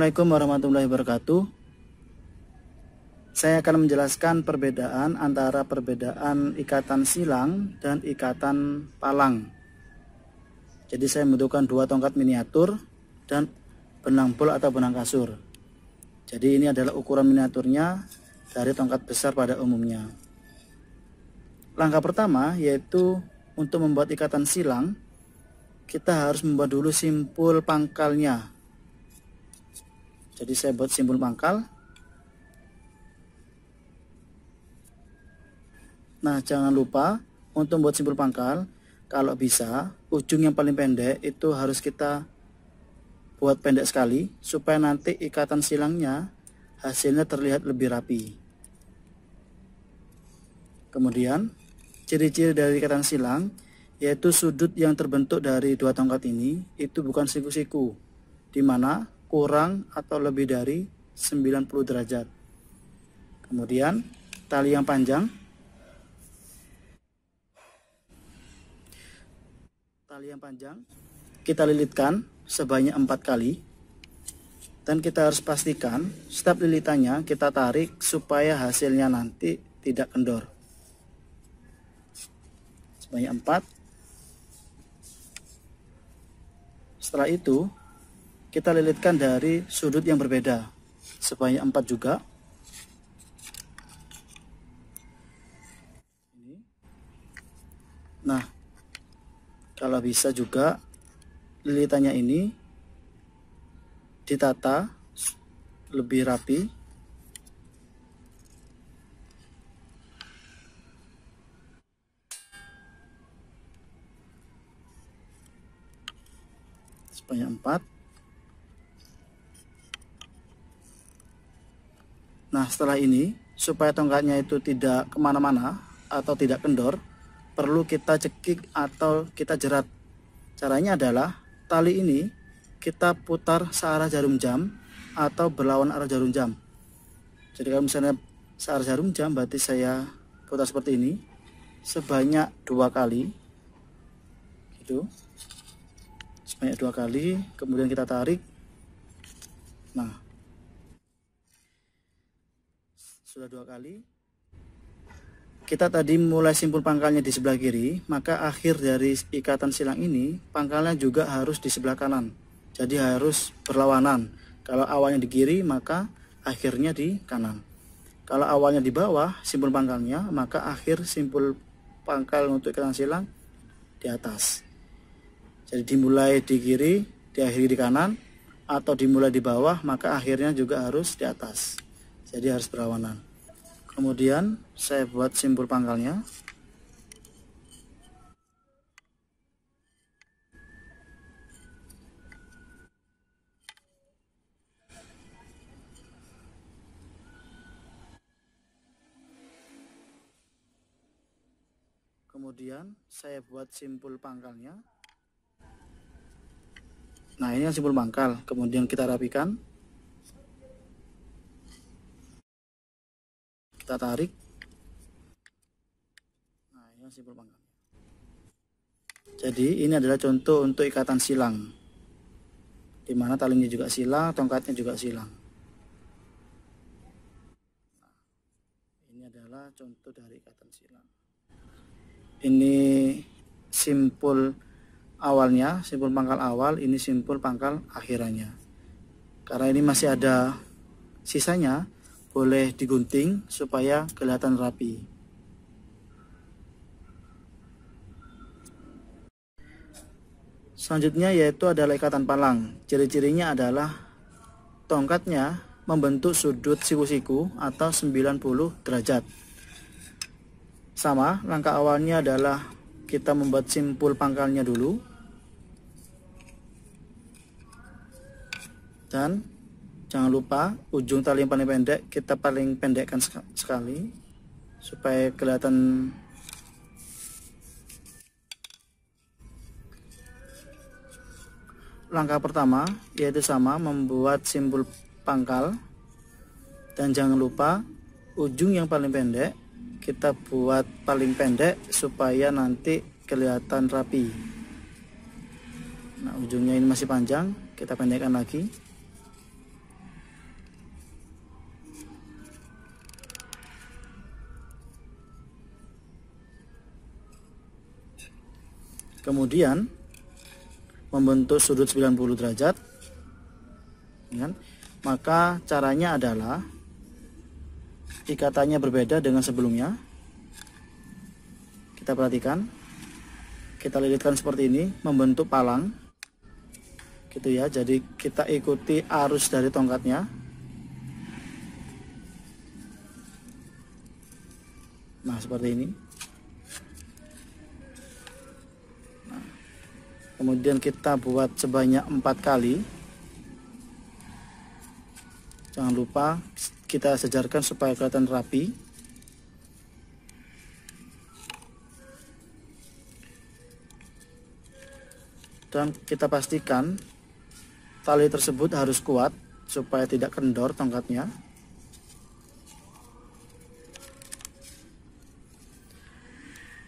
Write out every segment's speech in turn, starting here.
Assalamualaikum warahmatullahi wabarakatuh. Saya akan menjelaskan perbedaan antara perbedaan ikatan silang dan ikatan palang. Jadi saya membutuhkan dua tongkat miniatur dan benang bol atau benang kasur. Jadi ini adalah ukuran miniaturnya dari tongkat besar pada umumnya. Langkah pertama yaitu untuk membuat ikatan silang, kita harus membuat dulu simpul pangkalnya. Jadi saya buat simpul pangkal. Nah, jangan lupa untuk membuat simpul pangkal, kalau bisa ujung yang paling pendek itu harus kita buat pendek sekali supaya nanti ikatan silangnya hasilnya terlihat lebih rapi. Kemudian ciri-ciri dari ikatan silang yaitu sudut yang terbentuk dari dua tongkat ini itu bukan siku-siku, di mana kurang atau lebih dari 90 derajat. Kemudian tali yang panjang, kita lilitkan sebanyak 4 kali, dan kita harus pastikan setiap lilitannya kita tarik supaya hasilnya nanti tidak kendor. Sebanyak 4. Setelah itu kita lilitkan dari sudut yang berbeda sebanyak 4 juga. Nah, kalau bisa juga lilitannya ini ditata lebih rapi. Sebanyak 4. Nah, setelah ini supaya tongkatnya itu tidak kemana-mana atau tidak kendor, perlu kita cekik atau kita jerat. Caranya adalah tali ini kita putar searah jarum jam atau berlawan arah jarum jam. Jadi kalau misalnya searah jarum jam, berarti saya putar seperti ini sebanyak 2 kali, gitu. Sebanyak 2 kali, kemudian kita tarik. Nah, sudah 2 kali. Kita tadi mulai simpul pangkalnya di sebelah kiri, maka akhir dari ikatan silang ini pangkalnya juga harus di sebelah kanan. Jadi harus berlawanan. Kalau awalnya di kiri, maka akhirnya di kanan. Kalau awalnya di bawah simpul pangkalnya, maka akhir simpul pangkal untuk ikatan silang di atas. Jadi dimulai di kiri, diakhiri di kanan, atau dimulai di bawah, maka akhirnya juga harus di atas. Jadi harus berlawanan. Kemudian saya buat simpul pangkalnya. Kemudian saya buat simpul pangkalnya. Nah, ini simpul pangkal. Kemudian kita rapikan. Kita tarik. Nah, ini simpul pangkal. Jadi ini adalah contoh untuk ikatan silang, di mana talinya juga silang, tongkatnya juga silang. Nah, ini adalah contoh dari ikatan silang. Ini simpul awalnya, simpul pangkal awal, ini simpul pangkal akhirannya. Karena ini masih ada sisanya, boleh digunting supaya kelihatan rapi. Selanjutnya yaitu adalah ikatan palang. Ciri-cirinya adalah tongkatnya membentuk sudut siku-siku atau 90 derajat. Sama, langkah awalnya adalah kita membuat simpul pangkalnya dulu. Dan jangan lupa ujung tali yang paling pendek kita paling pendekkan sekali supaya kelihatan. Langkah pertama yaitu sama, membuat simpul pangkal, dan jangan lupa ujung yang paling pendek kita buat paling pendek supaya nanti kelihatan rapi. Nah, ujungnya ini masih panjang, kita pendekkan lagi. Kemudian membentuk sudut 90 derajat, kan? Maka caranya adalah ikatannya berbeda dengan sebelumnya. Kita perhatikan, kita lilitkan seperti ini, membentuk palang gitu ya. Jadi kita ikuti arus dari tongkatnya. Nah, seperti ini. Nah, kemudian kita buat sebanyak 4 kali. Jangan lupa kita sejarkan supaya kelihatan rapi. Dan kita pastikan tali tersebut harus kuat supaya tidak kendor tongkatnya.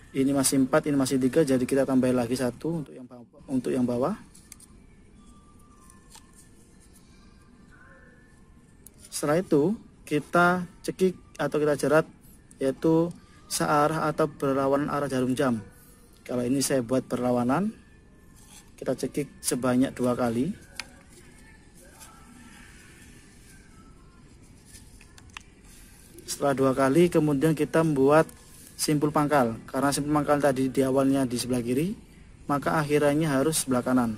Ini masih 4, ini masih 3, jadi kita tambah lagi 1 untuk yang bawah. Setelah itu kita cekik atau kita jerat, yaitu searah atau berlawanan arah jarum jam. Kalau ini saya buat berlawanan, kita cekik sebanyak 2 kali. Setelah 2 kali, kemudian kita membuat simpul pangkal. Karena simpul pangkal tadi di awalnya di sebelah kiri, maka akhirannya harus sebelah kanan.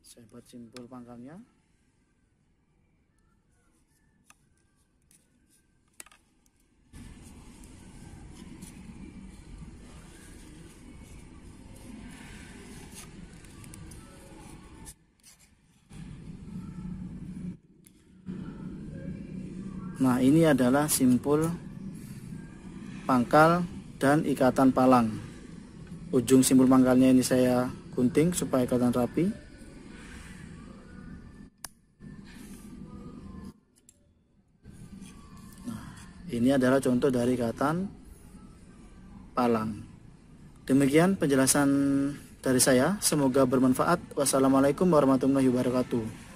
Saya buat simpul pangkalnya. Nah, ini adalah simpul pangkal dan ikatan palang. Ujung simpul pangkalnya ini saya gunting supaya kelihatan rapi. Nah, ini adalah contoh dari ikatan palang. Demikian penjelasan dari saya, semoga bermanfaat. Wassalamualaikum warahmatullahi wabarakatuh.